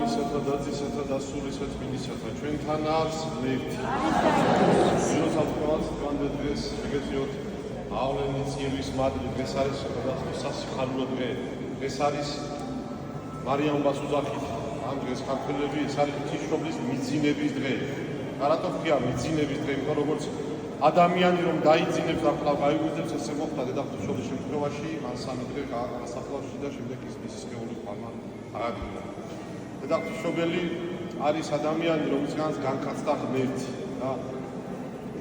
Исათა და Ძისათა და სულისა თბილისათა ჩვენთან არის ღმერთი. Ილოცავთ თქვენ დღეს შეგეძლიოთ ავლენი წირვის მადლი დღეს არის სასიხარულო დღე. დღეს არის მარიამბას უძახით. ამ დღეს ქართველები ეს არის ღვთისმშობლის მიძინების დღე. რატო ქვია მიძინების დღე? იმიტომ როგორც ადამიანი რომ დაიძინებს და კვლავ გაიგვიძებს ესე მოხდა დედაღვთისმშობლის შემთხვევაში, მან სამი დღე გააყარა საფლავში და შემდეგ ის მისი სხეული ხვალმა აღადგინა. დედაღვთისმშობელი არის ადამიანი, რომლისგანაც განკაცდა ღმერთი და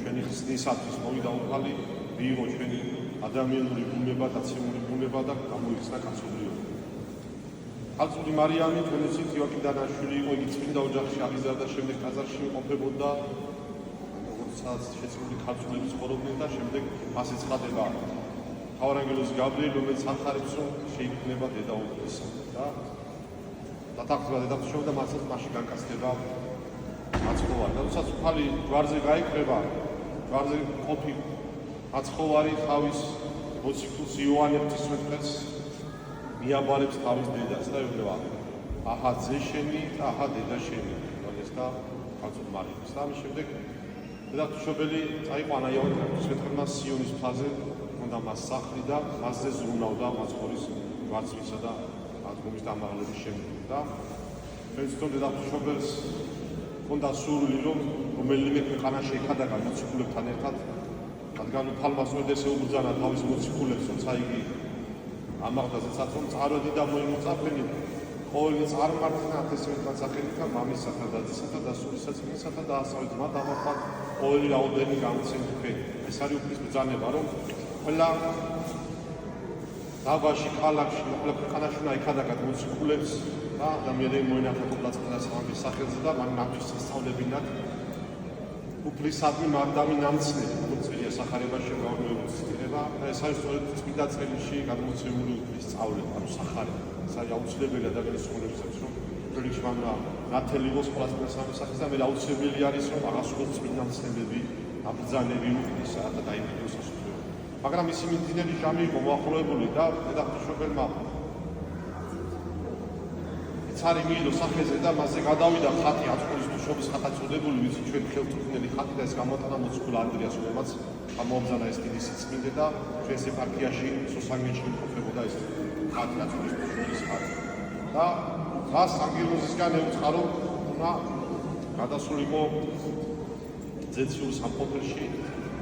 ჩვენი ხსნისათვის მოვიდა უფალი, მიიღო ჩვენი ადამიანური ბუნება და ცემული ბუნება და გამოიხსნა კაცობრიობა. ქალწული მარიამი ჩვენიცით იოაკიმ დანაშვილი იყო, იგი წმინდა ოჯახში აღიზარდა, შემდეგ ტაძარში იმყოფებოდა, როგორც შეცვლილი ქალწულები ცხოვრობდნენ და შემდეგ მას ეცხადება მთავარანგელოზი გაბრიელი, რომელიც ახარებს, რომ შეიქმნება დედაუფლისა და დათანხმდა დედაღვთისმშობელი და მასაც მასში განკაცდება მაცხოვარი. როდესაც უფალი ჯვარზე გაიკრება, ჯვარზე ყოფი მაცხოვარი თავის მოციქულს იოანე ღვთისმეტყველს მიაბარებს თავის დედას და ეუბნება: აჰა ძე შენი და აჰა დედა შენი. ეს და ქალწულ მარიამს. და ამის შემდეგ დედაღვთისმშობელი წაიყვანა იოანე ღვთისმეტყველმა სიონის მთაზე, უნდა მას სახლი და მასზე ზრუნავდა მაცხოვრის ჯვარცმისა და ადგომის დამაღლების შემდეგ. და ჩვენ თვითონ დედაღვთისმშობელს ჰქონდა სურვილი, რომ რომელიმე ქვეყანაში ეხადაგა მოციქულებთან ერთად, რადგან უფალმა სწორედ ესე უბრძანა თავის მოციქულებს, როცა იგი ამაღლდაზეცაც რომ წარვედი და მოიმოწაფენი ყოველი წარმართნა ათესმეტთან სახელითა მამისათა და ძისათა და სულისა წმინდისათა და ასავით მათ ამახვალ ყოველი რაოდენი გამოცემთ თქვენ. ეს არის უფლის ბრძანება, რომ ყველა დაბაში, ქალაქში, ყველა ქვეყანაში უნდა ეხადაგათ მოციქულებს და ადამიანები მოინათებოდა წმინდა სამების სახელზე და მათთვის ესწავლებინათ უფლისადმი მადამი ნამცნები, როგორც წერია სახარებაში გამორჩეულ ციტირება და ეს არის სწორედ წმინდა წერილში გადმოცემული უფლის სწავლება, ანუ სახარება. ეს არის აუცილებელი ადამიანის ცხოვრებისათვის, რომ რელიგიში უნდა ნათელი იყოს ყველა წმინდა სამების სახელზე და მე აუცილებელი არის, რომ აღასრულოს წმინდა მცნებები, აბრძანები უფლისა და დაიმკვიდროს სასופვეო. მაგრამ ისი მიძინების ჟამი იყო მოახლოებული და დედაღვთისმშობელმა ცარი მიიღო სახეზე და მასზე გადავიდა ხატი აწყვრის თუშობის ხატაწოდებული, ვიცი ჩვენ ხელთუქმნელი ხატი და ეს გამოტანა მოციქულ ანდრიას, რომელმაც ამოაბრძანა ეს დიდი სიწმინდე და ჩვენს ეპარქიაში სოსანგენში იმყოფებოდა ეს ხატი აწყვრის თუშობის ხატი. და მას ანგელოზისგან ეუწყა, რომ უნდა გადასულიყო ძეციურ სამყოფელში,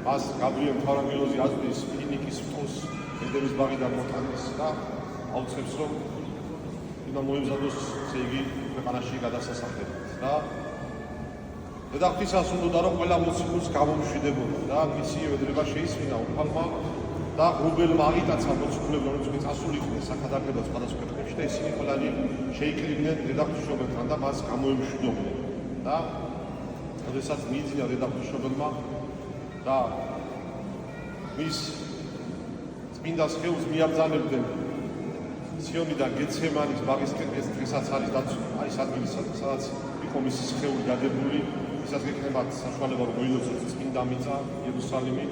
მას გაბრიელ მთავარანგელოზი აწვდის ფინიკის ფტოს ედემის ბაღიდან მოტანის და აუცხებს, რომ მოიმზადოს იგი ქვეყანაში გადასასახლებლად და დედაღვთისას უნდა რომ ყველა მოციქულს გამომშვიდებოდა და მისი ედრება შეისმინა უფალმა და ღრუბელმა აღიტაცა მოციქულებს, რომლებიც წასულიყვნენ საქადაგებლად სხვადასხვა ქვეყნებში და ისინი ყველანი შეიკრიბნენ დედაღვთისმშობელთან და მას გამოემშვიდობდნენ. და როდესაც მიიძინა დედაღვთისმშობელმა და მის წმინდა სხეულს მიაბრძანებდნენ სიონიდან გეცემანის ბაღისკენ, ეს დღესაც არის დაცული, აი ეს ადგილი, სადაც იყო მისი სხეული გადებული, ისაც გექნებათ საშუალება, რომ მოილოცოთ წმინდა მიწა იერუსალიმი.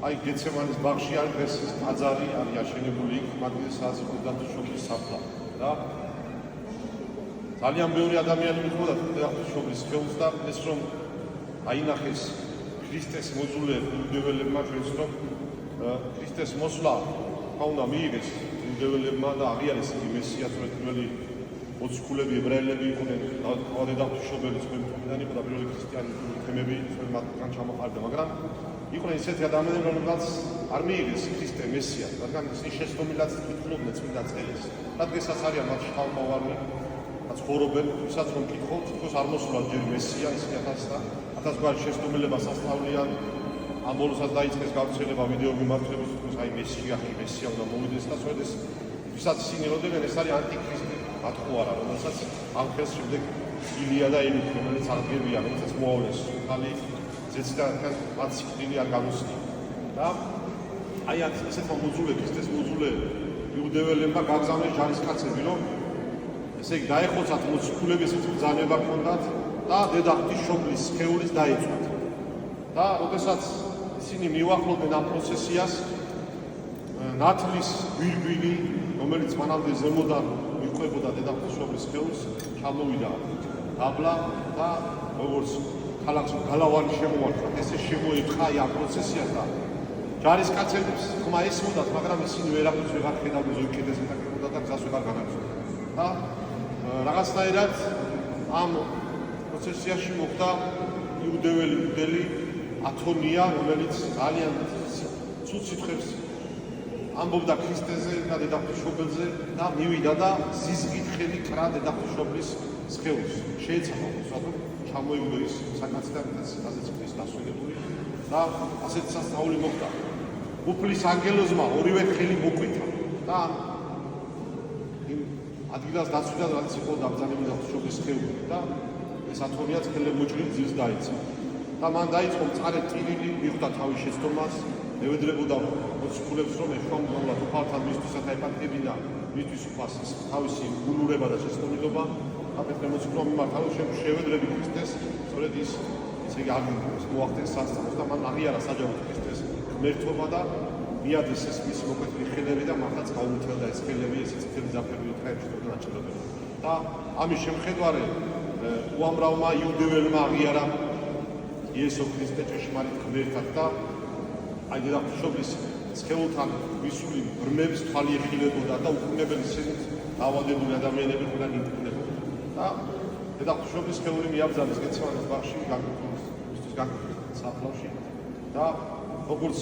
აი გეცემანის ბაღში არის დღეს ის ტაძარი, არის აშენებული იქ, მაგდილი სადაც იყო დედაღვთისმშობლის საფლა. და ძალიან ბევრი ადამიანი მიხვდა დედაღვთისმშობლის სხეულს და ეს რომ აინახეს ქრისტეს მოძულე იუდეველებმა, ჩვენს რომ ქრისტეს მოსვლა უნდა მიიღეს იუდეველებმა და აღიარეს იგი მესია, თორე პირველი მოციქულები ებრაელები იყვნენ, დედაღვთისმშობელი თქვენიდან იყო და პირველი ქრისტიანული თემები თქვენ მათგან ჩამოყალიბდა, მაგრამ იყვნენ ისეთი ადამიანები, რომლებსაც არ მიიღეს ქრისტე მესია, რადგან ისინი შეცდომილად კითხულობდნენ წმინდა წერილს. და დღესაც არიან მათ შთამომავალი, რაც ხორობენ, ვისაც რომ კითხავთ, თითქოს არ მოსულათ ჯერ მესია, ისინი ათასგვარი შეცდომილებას ასწავლიან. ამ ბოლოსაც დაიწყეს გავრცელება ვიდეო მიმართვების, თქოს აი მესია უნდა მოვიდეს და სწორედ ეს ვისაც ისინი როდებენ, ეს არის ანტიქრისტი მათხოვარა, რომელსაც ამ ხელს შემდეგ ილია და ელიქ, რომელიც აღდგებიან, რომელსაც მოავლეს ხალი ზეციდან მათ სიკვდილი არ გამოსცია. და აი ესეთმა მოძულე ქრისტეს მოძულე იუდეველებმა გაგზავნეს ჯარისკაცები, რომ ესე იგი დაეხოცათ მოციქულები, ესეთი ბრძანება ჰქონდათ და დედაღვთისმშობლის სხეულის დაეწვათ. და როდესაც ისინი მიუახლოვდნენ ამ პროცესიას, ნათლის გვირგვინი, რომელიც მანამდე ზემოდან მოუყვებოდა დედაღვთისმშობლის სხეულს, ჩამოვიდა დაბლა და როგორც ქალაქს გალავანი შემოარტყა, ესე შემოეთხა ამ პროცესიას და ჯარისკაცებს ხმა ესმოდათ, მაგრამ ისინი ვერაფერს ვეღარ ხედავდნენ, ზოგი კიდეს ეთაკებოდა და გზას ვეღარ განაგზავნებდა. და რაღაცნაირად ამ პროცესიაში მოხდა იუდეველი მღვდელი ათონია, რომელიც ძალიან ცუდ სიტყვებს ამბობდა ქრისტეზე და დედაღვთისმშობელზე და მივიდა და ზიზღით ხელი კრა დედაღვთისმშობლის სხეულს. შეეცამა რომ ჩამოიგდო ის საკაცთან, სადაც ის დასვენებული და ასეთი სასწაული მოხდა. უფლის ანგელოზმა ორივე ხელი მოკვეთა და იმ ადგილას დაცვიდა, რაც იყო დაბრძანებული დედაღვთისმშობლის სხეული და ეს ათონიაც ხელმოჭრილ ძილს დაეცა. და მან დაიწყო მწარე ტირილი, მიხვდა თავის შეცდომას, ევედრებოდა მოციქულებს, რომ ეშუამგებლად უფალთან მისთვისაც აეპატიებინა, მისთვის უფალს თავისი გულურება და შეცდომილობა და პეტრე მოციქულმა მიმართა, რომ შევედრები ქრისტეს, სწორედ ის ესე იგი აგინოს, მოახდენს სასწაულს და მან აღიარა საჯარო ქრისტეს ღმერთობა და მიადეს ეს მისი მოკვეთილი ხელები და მართლაც გაუმთელდა ეს ხელები, ეს წითელი ძაფები უთხრებში დაჭრებოდა. და ამის შემხედვარე უამრავმა იუდეველმა აღიარა იესო ქრისტე ჭეშმარიტ ღმერთად და აი დედაღვთისმშობლის სხეულთან მისული ბრმების თვალი ეხილებოდა და უკუნებელი სენით დაავადებული ადამიანები ყველან იტყნებოდა. და დედაღვთისმშობლის სხეული მიაბრძანეს გეცემანის ბაღში, გაგურის საფლავში და როგორც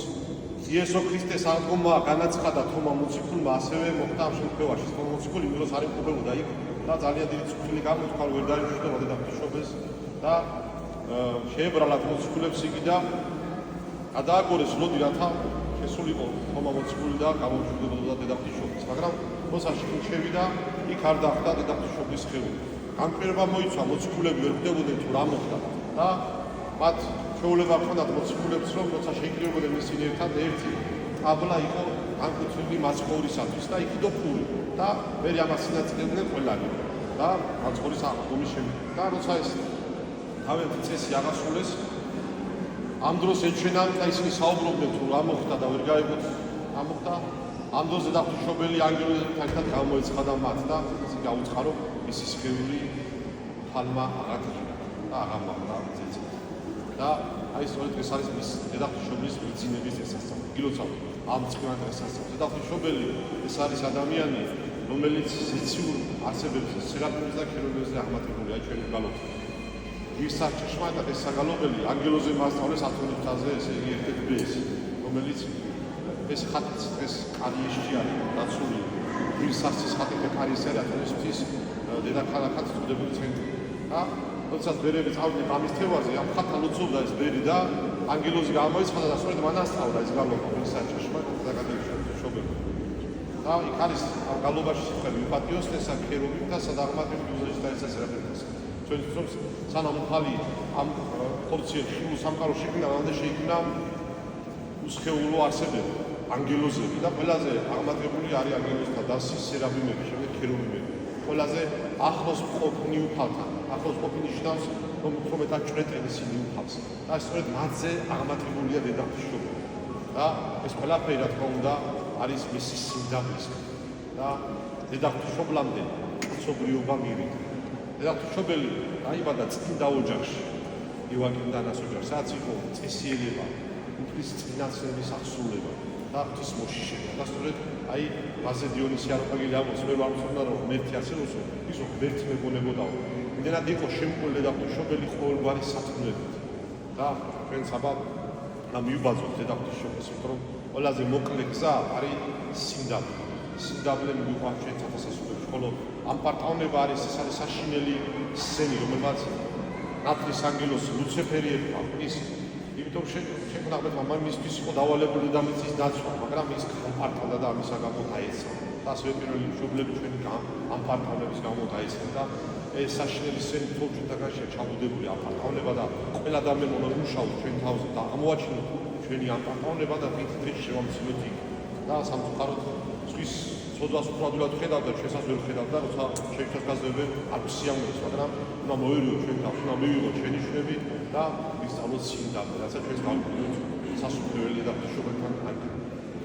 იესო ქრისტეს აღდგომა განაცხადა თომა მოციქულმა, ასევე მოხდა ამ შემთხვევაში. თომა მოციქული იმდროს არ იმყოფებოდა იქ და ძალიან დიდი წვრილი გამოთქვა, რომ ვერ დაიშვებოდა დედაღვთისმშობელს და შეებრალა მოციქულებს იგი და გადააგორეს ლოდი, რათა შესულიყო თომა მოციქული და გამომშვიდობოდა დედაღვთისმშობლის. მაგრამ მოსაში შევიდა, იქ არ დახვდა დედაღვთისმშობლის სხეული. განკვირება მოიცვა, მოციქულები ვერ ხვდებოდნენ თუ რა მოხდა და მათ შეუძლება ჰქონდათ მოციქულებს, რომ როცა შეიკრიბებოდნენ ისინი ერთად, ერთი ტაბლა იყო განკუთვნილი მაცხოვრისათვის და იქ დოფული და მე ამას სინაწილედნენ ყველანი და მაცხოვრის აღდგომის შემდეგ. და როცა ეს თავიანთი წესი აღასრულეს, ამ დროს ეჩვენა და ისინი საუბრობდნენ თუ რა მოხდა და ვერ გაიგოთ რა მოხდა. ამ დროს დედაღვთისმშობელი ანგელოზებთან ერთად გამოეცხადა მათ და ისე გაუცხარო მისი სხეული თალმა აღადგინა და აღამაღლა ძეცით. და აი სწორედ ეს არის მის დედაღვთისმშობლის მიძინების წესასწაული. გილოცავთ ამ წყნარ წესასწაულს. დედაღვთისმშობელი ეს არის ადამიანი, რომელიც ზეციურ არსებებზე, სერაფიმებზე და ქერუბებზე აღმატებულია, ჩვენი გალობთ. ისა ჭეშმარიტად ეს საგალობელი ანგელოზზე მასწავლეს ათონითაზე, ესე იგი ერთ-ერთი ბეს, რომელიც ეს ხატიც დღეს კარიესში არის დაცული. ვირსასის ხატი კარიესი არის ათონისთვის დედაქალაქად წოდებული ცენტრი. და როდესაც ბერები წავიდნენ გამისთევაზე, ამ ხატთან უცობდა ეს ბერი და ანგელოზი გამოიცხადა და სწორედ მან ასწავლა ეს გალობა ისა ჭეშმარიტად და გადაიშობება. და იქ არის ამ გალობაში სიტყვები უპატიოსნესა ქერუბიმ და სადაღმატებელ უზრეშ დაეცა სერაფიმს. ჩვენ სანამ უფალი ამ ხორციელში სამყარო შექმნა, მანამდე შეიქმნა უსხეულო არსებები, ანგელოზები და ყველაზე აღმატებული არის ანგელოზთა დასი სერაფიმები, შემდეგ ქერუბიმები. ყველაზე ახლოს ყოფნი უფალთან. ახლოს ყოფნი ნიშნავს, რომ უფრო მეტად ჭრეტენ ისინი უფალს. და სწორედ მათზე აღმატებულია დედაღვთისმშობელი. და ეს ყველაფერი, რა თქმა უნდა, არის მისი სიმდაბლისკენ. და დედაღვთისმშობლამდე კაცობრიობა მივიდა. დედაღვთისმშობელი დაიბადა წმინდა ოჯახში, იოაკიმ დანას ოჯახში, სადაც იყო წესიელება, უფლის წინასწრების აღსრულება და ღვთისმოშიშება. და სწორედ აი მასე დიონისი აროხაგელი ამბობს, მე ვარ მცოდნა, რომ ღმერთი ასე როსო, ის ღმერთი მეგონებოდაო. იმდენად იყო შემკული დედაღვთისმშობელი ყოველგვარი სათქმელებით. და ჩვენ საბა მივბაძოთ დედაღვთისმშობელს, რომ ყველაზე მოკლე გზა არის სიმდაბლე. სიმდაბლე მივყვანს ჩვენ თათასასულებში, ხოლო ამ პარტაუნება არის, ეს არის საშინელი სცენი, რომელმაც ნათლის ანგელოზ ლუციფერი ერქვა. ის იმიტომ შექმნა ღმერთმა მისთვის იყო დავალებული დედამიწის დაცვა, მაგრამ ის პარტავდა და ამისა გამო დაეცა. და ასევე პირველი მშობლები ჩვენი ამ პარტაუნების გამო დაეცა და ეს საშინელი სცენი თორჩუნთაგანშია ჩაბუდებული ამ პარტაუნება და ყველა ადამიანი უნდა მუშაოს ჩვენ თავზე და ამოვაჩინოთ ჩვენი ამ პარტაუნება და დღეს შევამციროთ იქ. და სამწუხაროდ ზღვის სოდვას უფრო ადვილად ხედავდა, ჩვენსაც ვერ ხედავდა, როცა შეიქმნა გაზრდები არ სიამოვნებს, მაგრამ უნდა მოვერიოთ ჩვენ თავს, უნდა მივიღოთ ჩვენი შრები და ვისწავლოთ სიმდაბლე, რასაც ჩვენს გავიგოთ სასუფლებელი და ღვთისმშობელთან,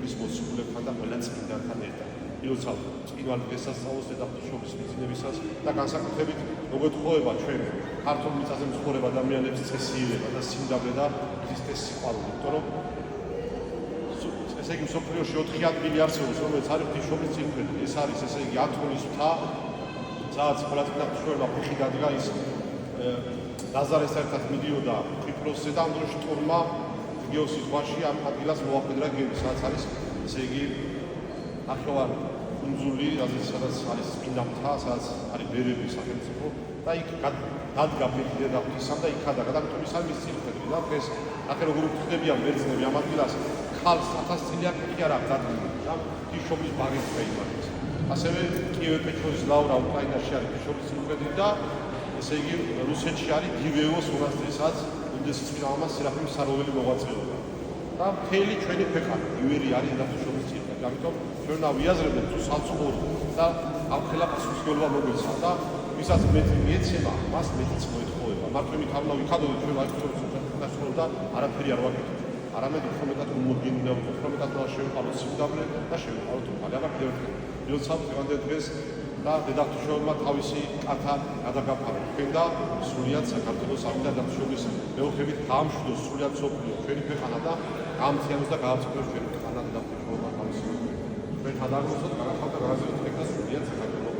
ის მოციქულებთან და ყველა წმინდანთან ერთად. როცა წინვალ დღესასწაულს დედაფშობის მიზნებისას და განსაკუთრებით მოგეთხოვება ჩვენ ქართულ მიწაზე მცხოვრებ ადამიანებს წესიება და სიმდაბლე და ქრისტეს სიყვარული, იმიტომ რომ ესე იგი მსოფლიოში 4 ადგილი არსებობს, რომელიც არის ღვთისმშობლის წინქველი. ეს არის ესე იგი ათონის მთა, სადაც ყველაწმინდა ღვთისმშობელმა ფეხი დადგა ის ნაზარესთან ერთად მიდიოდა კვიპროსზე და ამ დროს შტორმმა გეოსის ზღვაში ამ ადგილას მოახვედრა გემი, სადაც არის ესე იგი ნახევარ კუნძული, სადაც არის წმინდა მთა, სადაც არის ბერების სახელმწიფო და იქ დადგა ფეხი დედაფლისამ და იქ გადაგა და თუმცა ის არის წინქველი და დღეს ახლა როგორ ვხვდებიან ბერძნები ამ ადგილას ხალხს 1000 წელია კი არ აქვს დადგმული და ღვთისმშობლის ბაღით გაიმართა. ასევე კიევე-პეჩორის ლავრა უკრაინაში არის ღვთისმშობლის წინქველი და ესე იგი რუსეთში არის დივეევოს მონასტერი, სადაც უდიდესი წმინდა მამას სერაფიმ საროველი მოღვაწეობდა. და მთელი ჩვენი ქვეყანა ივერი არის ღვთისმშობლის წინქველი. ამიტომ ჩვენ ვიაზრებთ თუ საცხოვრო და ამ ხელა პასუხისმგებლობა მოგვეცა და ვისაც მეტი მიეცემა, მას მეტიც მოეთხოვება. მარტივით არ უნდა ვიხადოთ ჩვენ ღვთისმშობლის და არაფერი არ ვაკეთებთ. არამედ უფრო მეტად უმოგენია, უფრო მეტად შევიყავოთ სიმდაბლე და შევიყავოთ უფალი. აბა კიდევ ერთხელ, როცა დღევანდელ დღეს და დედაფშობმა თავისი კათა გადაგაფარა. თქვენ და სრულიად საქართველოს ამიდა დედაფშობის მეოხებით გაამშვიდოს სრულიად სოფლიო ჩვენი ქვეყანა და გაამთიანოს და გააცნოს ჩვენი ქვეყანა და დედაფშობმა თავისი. ჩვენ თანადარგოსოთ, განახავდა გაზეთ და სრულიად საქართველოს